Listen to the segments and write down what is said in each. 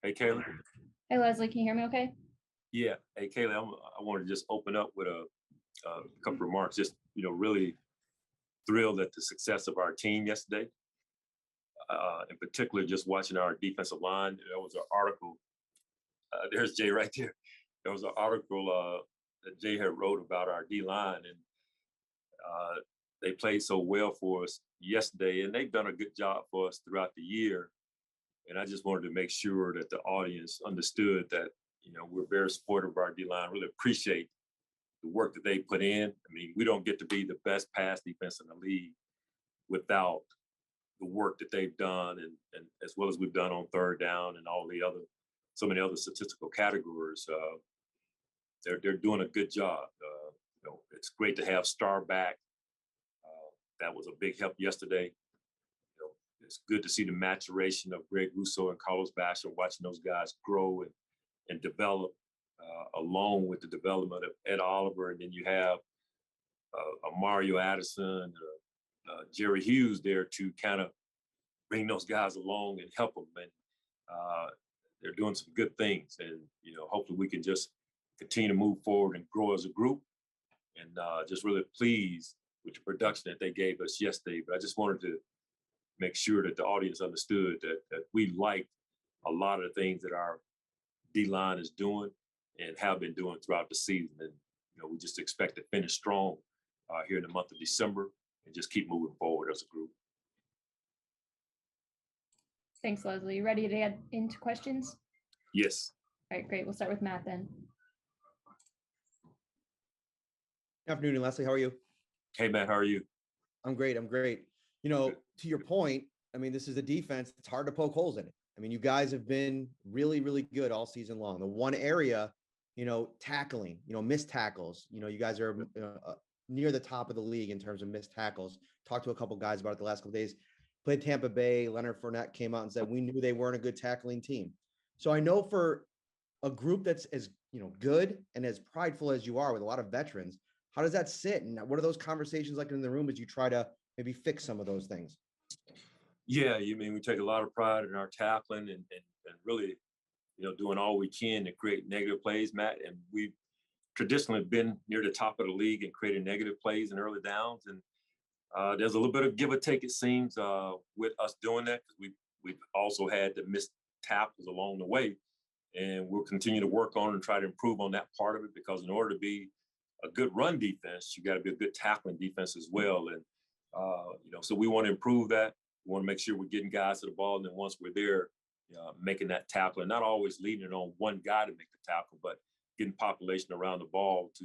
Hey, Kayla. Hey, Leslie, can you hear me okay? Yeah. Hey, Kayla, I want to just open up with a couple remarks. Just, really thrilled at the success of our team yesterday. In particular, just watching our defensive line. There was an article. There's Jay right there. There was an article that Jay had wrote about our D line, and they played so well for us yesterday, and they've done a good job for us throughout the year. And I just wanted to make sure that the audience understood that, we're very supportive of our D-line, really appreciate the work that they put in. I mean, we don't get to be the best pass defense in the league without the work that they've done and as well as we've done on third down and so many other statistical categories. They're doing a good job. It's great to have Star back. That was a big help yesterday. It's good to see the maturation of Greg Russo and Carlos Basher, watching those guys grow and develop, along with the development of Ed Oliver. And then you have a Mario Addison, Jerry Hughes there to kind of bring those guys along and help them. And they're doing some good things. And, hopefully we can just continue to move forward and grow as a group. And just really pleased with the production that they gave us yesterday. But I just wanted to make sure that the audience understood that we liked a lot of the things that our D-line is doing and have been doing throughout the season. And, we just expect to finish strong here in the month of December and just keep moving forward as a group. Thanks, Leslie. You ready to get into questions? Yes. All right, great. We'll start with Matt then. Good afternoon, Leslie. How are you? Hey, Matt, how are you? I'm great. To your point, I mean, this is a defense. It's hard to poke holes in it. I mean, you guys have been really, really good all season long. The one area, tackling, missed tackles, you guys are near the top of the league in terms of missed tackles. Talked to a couple guys about it the last couple of days. Played Tampa Bay. Leonard Fournette came out and said, we knew they weren't a good tackling team. So I know for a group that's as, good and as prideful as you are with a lot of veterans, how does that sit? And what are those conversations like in the room as you try to maybe fix some of those things? Yeah, we take a lot of pride in our tackling and really, doing all we can to create negative plays, Matt. And we've traditionally been near the top of the league and creating negative plays in early downs. And there's a little bit of give or take, it seems, with us doing that, because we've also had to miss tackles along the way. And we'll continue to work on and try to improve on that part of it, because in order to be a good run defense, you got to be a good tackling defense as well. And, so we want to improve that. We want to make sure we're getting guys to the ball. And then once we're there, making that tackle, and not always leading it on one guy to make the tackle, but getting population around the ball to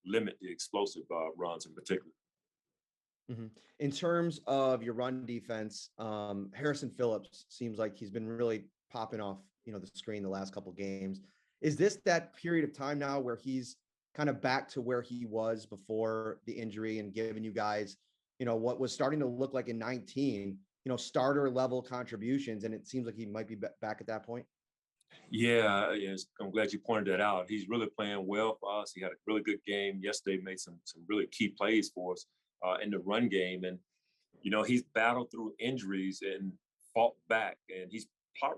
limit the explosive runs in particular. Mm-hmm. In terms of your run defense, Harrison Phillips seems like he's been really popping off, the screen the last couple of games. Is this that period of time now where he's kind of back to where he was before the injury and giving you guys, what was starting to look like in 19, starter level contributions? And it seems like he might be back at that point. Yeah, yes, I'm glad you pointed that out. He's really playing well for us. He had a really good game yesterday, made some really key plays for us in the run game. And, he's battled through injuries and fought back. And he's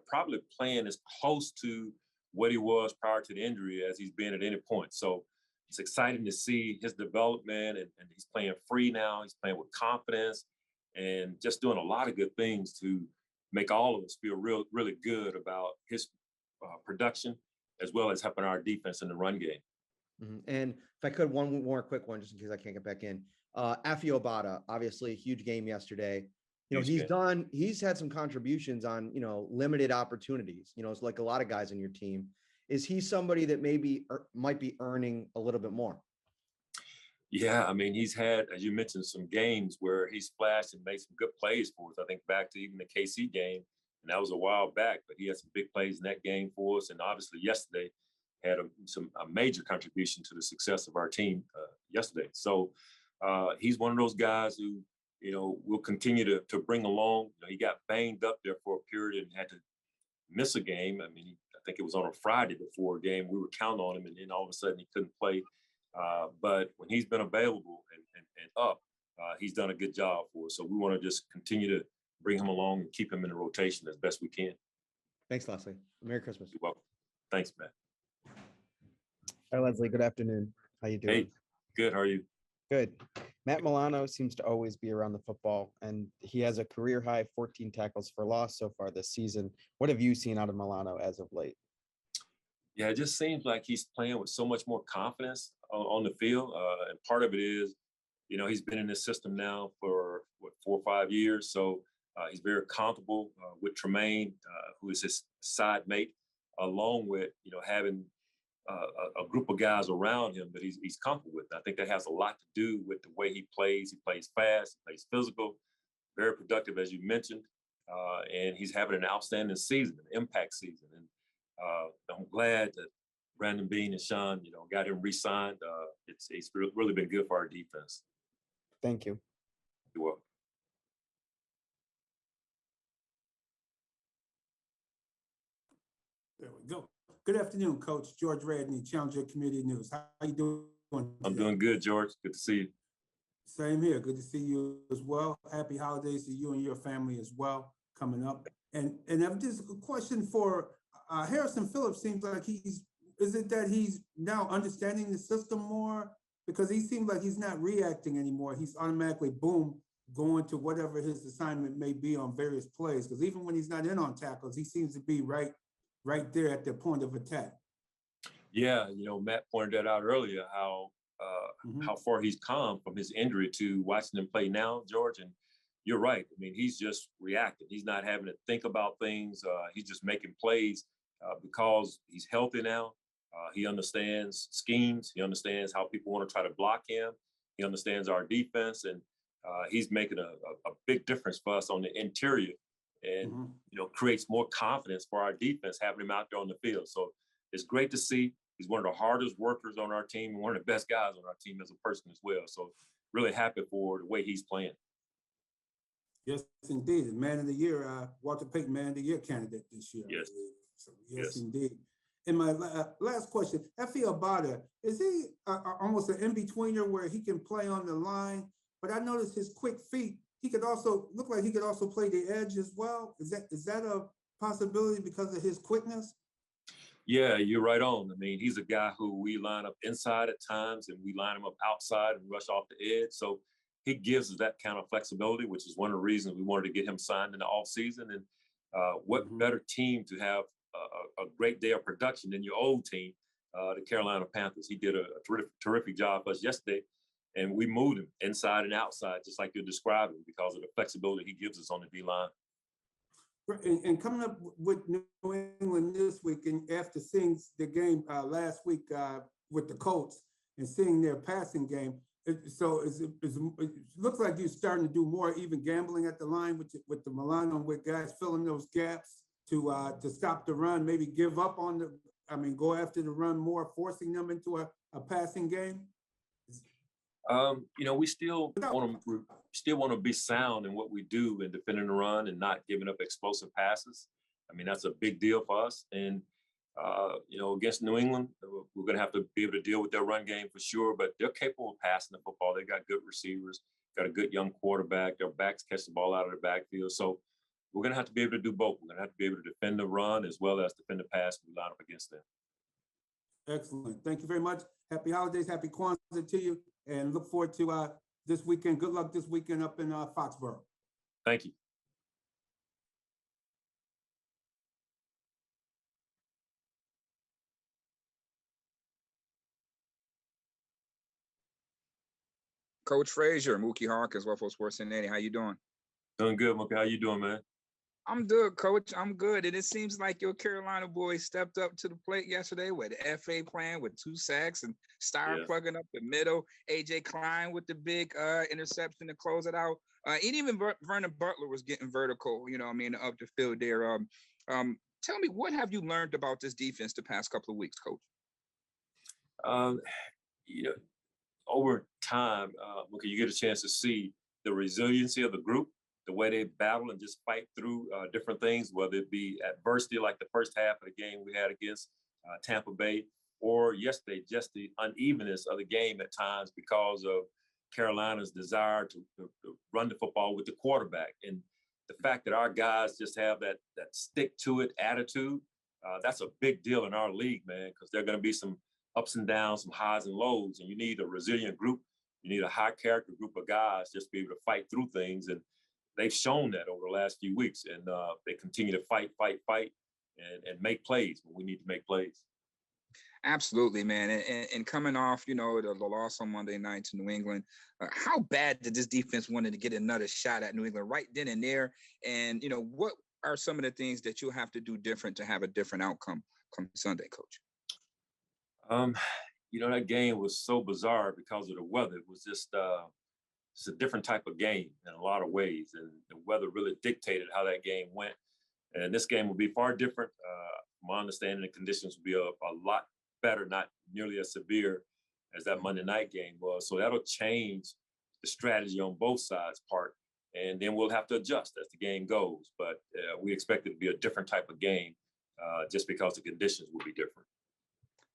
probably playing as close to what he was prior to the injury as he's been at any point. So it's exciting to see his development, and he's playing free now. He's playing with confidence and just doing a lot of good things to make all of us feel really good about his production, as well as helping our defense in the run game. Mm-hmm. And if I could, one more quick one, just in case I can't get back in. Afi Obata, obviously a huge game yesterday. He's had some contributions on, limited opportunities, it's like a lot of guys on your team. Is he somebody that maybe might be earning a little bit more? Yeah, I mean, he's had, as you mentioned, some games where he splashed and made some good plays for us. I think back to even the KC game, and that was a while back, but he had some big plays in that game for us. And obviously yesterday had a major contribution to the success of our team yesterday. So he's one of those guys who, we'll continue to bring along. He got banged up there for a period and had to miss a game. I mean, I think it was on a Friday before a game. We were counting on him, and then all of a sudden he couldn't play. But when he's been available and up, he's done a good job for us. So we want to just continue to bring him along and keep him in the rotation as best we can. Thanks, Leslie. Merry Christmas. You're welcome. Thanks, Matt. Hi, Leslie. Good afternoon. How you doing? Hey, good. How are you? Good. Matt Milano seems to always be around the football, and he has a career high 14 tackles for loss so far this season. What have you seen out of Milano as of late? Yeah, it just seems like he's playing with so much more confidence on the field. And part of it is, he's been in this system now for 4 or 5 years. So he's very comfortable with Tremaine, who is his side mate, along with, having a group of guys around him that he's comfortable with. I think that has a lot to do with the way he plays. He plays fast, he plays physical, very productive, as you mentioned. And he's having an outstanding season, an impact season. And I'm glad that Brandon Bean and Sean, got him re-signed. It's really been good for our defense. Thank you. You're welcome. There we go. Good afternoon, Coach. George Radney, Challenger Community News. How you doing today? I'm doing good, George. Good to see you. Same here. Good to see you as well. Happy holidays to you and your family as well coming up. And I've just a question for Harrison Phillips. Seems like is it that he's now understanding the system more? Because he seems like he's not reacting anymore. He's automatically, boom, going to whatever his assignment may be on various plays. Because even when he's not in on tackles, he seems to be right there at the point of attack. Yeah, Matt pointed that out earlier, how far he's come from his injury to watching him play now, George. And you're right. I mean, he's just reacting. He's not having to think about things. He's just making plays because he's healthy now. He understands schemes. He understands how people want to try to block him. He understands our defense, and he's making a big difference for us on the interior, and creates more confidence for our defense having him out there on the field. So it's great to see. He's one of the hardest workers on our team and one of the best guys on our team as a person as well. So really happy for the way he's playing. Yes, indeed. Man of the Year, Walter Payton, Man of the Year candidate this year. Yes. So, yes, indeed. And my last question, Effie Abada, is he almost an in-betweener where he can play on the line? But I noticed his quick feet. He could also look like he could also play the edge as well. Is that a possibility because of his quickness? Yeah, you're right on. I mean, he's a guy who we line up inside at times and we line him up outside and rush off the edge. So he gives us that kind of flexibility, which is one of the reasons we wanted to get him signed in the offseason. And what better team to have a great day of production than your old team, the Carolina Panthers. He did a terrific job for us yesterday, and we moved him inside and outside, just like you're describing, because of the flexibility he gives us on the D-line. And coming up with New England this week, and after seeing the game last week with the Colts and seeing their passing game, it looks like you're starting to do more even gambling at the line with the Milano, with guys filling those gaps to stop the run, maybe give up on go after the run more, forcing them into a passing game. We still want to be sound in what we do in defending the run and not giving up explosive passes. I mean, that's a big deal for us. And against New England, we're going to have to be able to deal with their run game for sure. But they're capable of passing the football. They got good receivers, got a good young quarterback. Their backs catch the ball out of the backfield. So we're going to have to be able to do both. We're going to have to be able to defend the run as well as defend the pass when we line up against them. Excellent. Thank you very much. Happy holidays. Happy Kwanzaa to you. And look forward to this weekend. Good luck this weekend up in Foxborough. Thank you. Coach Frazier, Mookie Harkins, Waffle Sports Cincinnati. How you doing? Doing good, Mookie. How you doing, man? I'm good, Coach. I'm good. And it seems like your Carolina boys stepped up to the plate yesterday with the FA playing with 2 sacks and Starr plugging up the middle. AJ Klein with the big interception to close it out. And even Vernon Butler was getting vertical, up the field there. Tell me, what have you learned about this defense the past couple of weeks, Coach? Over time, you get a chance to see the resiliency of the group, the way they battle and just fight through different things, whether it be adversity like the first half of the game we had against Tampa Bay, or yesterday, just the unevenness of the game at times because of Carolina's desire to run the football with the quarterback. And the fact that our guys just have that stick to it attitude, that's a big deal in our league, man, because there are going to be some ups and downs, some highs and lows, and you need a resilient group. You need a high character group of guys just to be able to fight through things. And they've shown that over the last few weeks. And they continue to fight, and make plays when we need to make plays. Absolutely, man. And coming off, the loss on Monday night to New England, how bad did this defense wanted to get another shot at New England right then and there? And, what are some of the things that you'll have to do different to have a different outcome come Sunday, Coach? That game was so bizarre because of the weather. It was just it's a different type of game in a lot of ways. And the weather really dictated how that game went. And this game will be far different. My understanding, the conditions will be a lot better, not nearly as severe as that Monday night game was. So that'll change the strategy on both sides' part. And then we'll have to adjust as the game goes. But we expect it to be a different type of game just because the conditions will be different.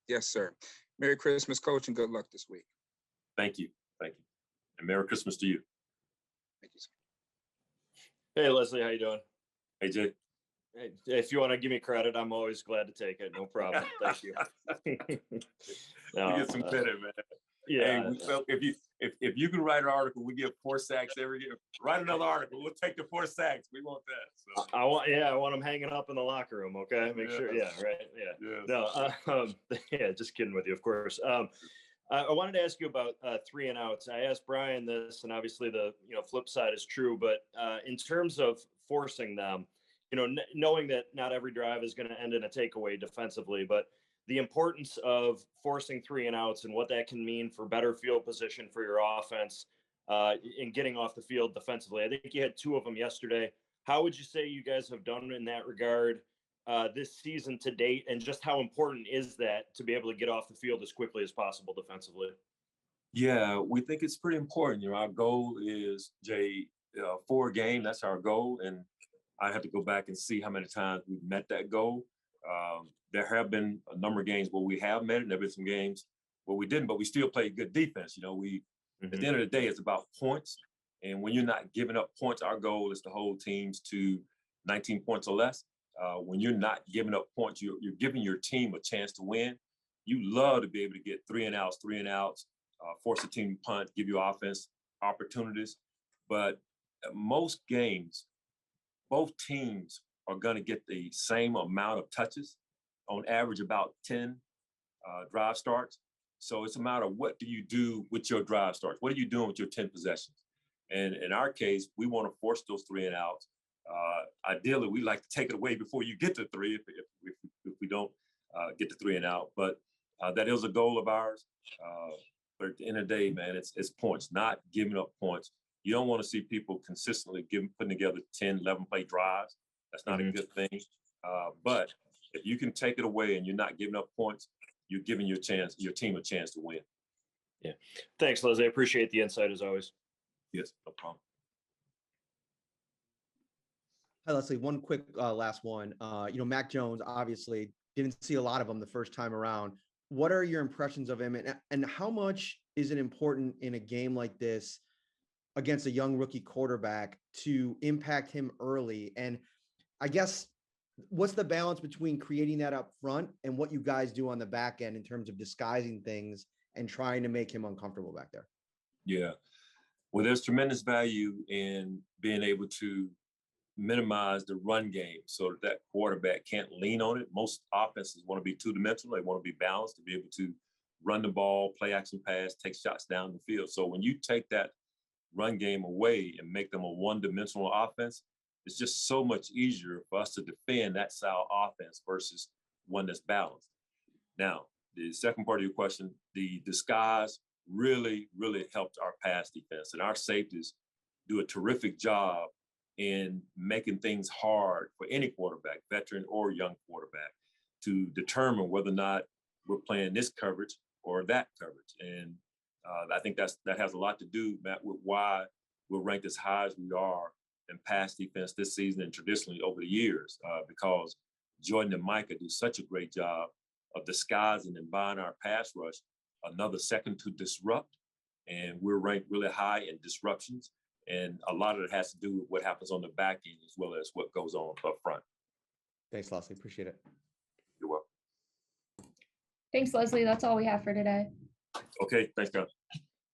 Yes, sir. Merry Christmas, Coach, and good luck this week. Thank you. Thank you. And Merry Christmas to you. Thank you, sir. Hey, Leslie, how you doing? Hey, Jay. Hey, if you want to give me credit, I'm always glad to take it. No problem. Thank you. No, we get some credit, man. Yeah. Hey, so if you can write an article, we get 4 sacks every year. Write another article. We'll take the 4 sacks. We want that. So. I want them hanging up in the locker room. Okay, make sure. Yeah, right. Yeah. No. Yeah, just kidding with you, of course. I wanted to ask you about 3 and outs. I asked Brian this, and obviously the flip side is true. But in terms of forcing them, knowing that not every drive is going to end in a takeaway defensively, but the importance of forcing 3 and outs and what that can mean for better field position for your offense in getting off the field defensively. I think you had 2 of them yesterday. How would you say you guys have done in that regard this season to date? And just how important is that to be able to get off the field as quickly as possible defensively? Yeah, we think it's pretty important. Our goal is, Jay, 4 game. That's our goal. And I have to go back and see how many times we've met that goal. There have been a number of games where we have met it, and there have been some games where we didn't, but we still played good defense. At the end of the day, it's about points. And when you're not giving up points, our goal is to hold teams to 19 points or less. When you're not giving up points, you're giving your team a chance to win. You love to be able to get 3 and outs, force a team to punt, give you offense opportunities. But most games, both teams are going to get the same amount of touches, on average about 10 drive starts. So it's a matter of what do you do with your drive starts? What are you doing with your 10 possessions? And in our case, we want to force those 3 and outs. Ideally, we like to take it away before you get to 3 if we don't get to 3 and out. But that is a goal of ours. But at the end of the day, man, it's points, not giving up points. You don't want to see people consistently putting together 10, 11 play drives. That's not a good thing. But if you can take it away and you're not giving up points, you're giving your team a chance to win. Yeah. Thanks, Leslie. I appreciate the insight as always. Yes, no problem. Hi, Leslie. One quick last one. Mac Jones, obviously didn't see a lot of him the first time around. What are your impressions of him, and how much is it important in a game like this against a young rookie quarterback to impact him early? And I guess what's the balance between creating that up front and what you guys do on the back end in terms of disguising things and trying to make him uncomfortable back there? Yeah. Well, there's tremendous value in being able to minimize the run game so that quarterback can't lean on it. Most offenses want to be 2-dimensional. They want to be balanced to be able to run the ball, play action pass, take shots down the field. So when you take that run game away and make them a 1-dimensional offense, it's just so much easier for us to defend that style offense versus one that's balanced. Now, the second part of your question, the disguise really, really helped our pass defense. And our safeties do a terrific job in making things hard for any quarterback, veteran or young quarterback, to determine whether or not we're playing this coverage or that coverage. And I think that has a lot to do, Matt, with why we're ranked as high as we are in pass defense this season and traditionally over the years, because Jordan and Micah do such a great job of disguising and buying our pass rush another second to disrupt. And we're ranked really high in disruptions. And a lot of it has to do with what happens on the back end as well as what goes on up front. Thanks, Leslie. Appreciate it. You're welcome. Thanks, Leslie. That's all we have for today. Okay, thanks, guys.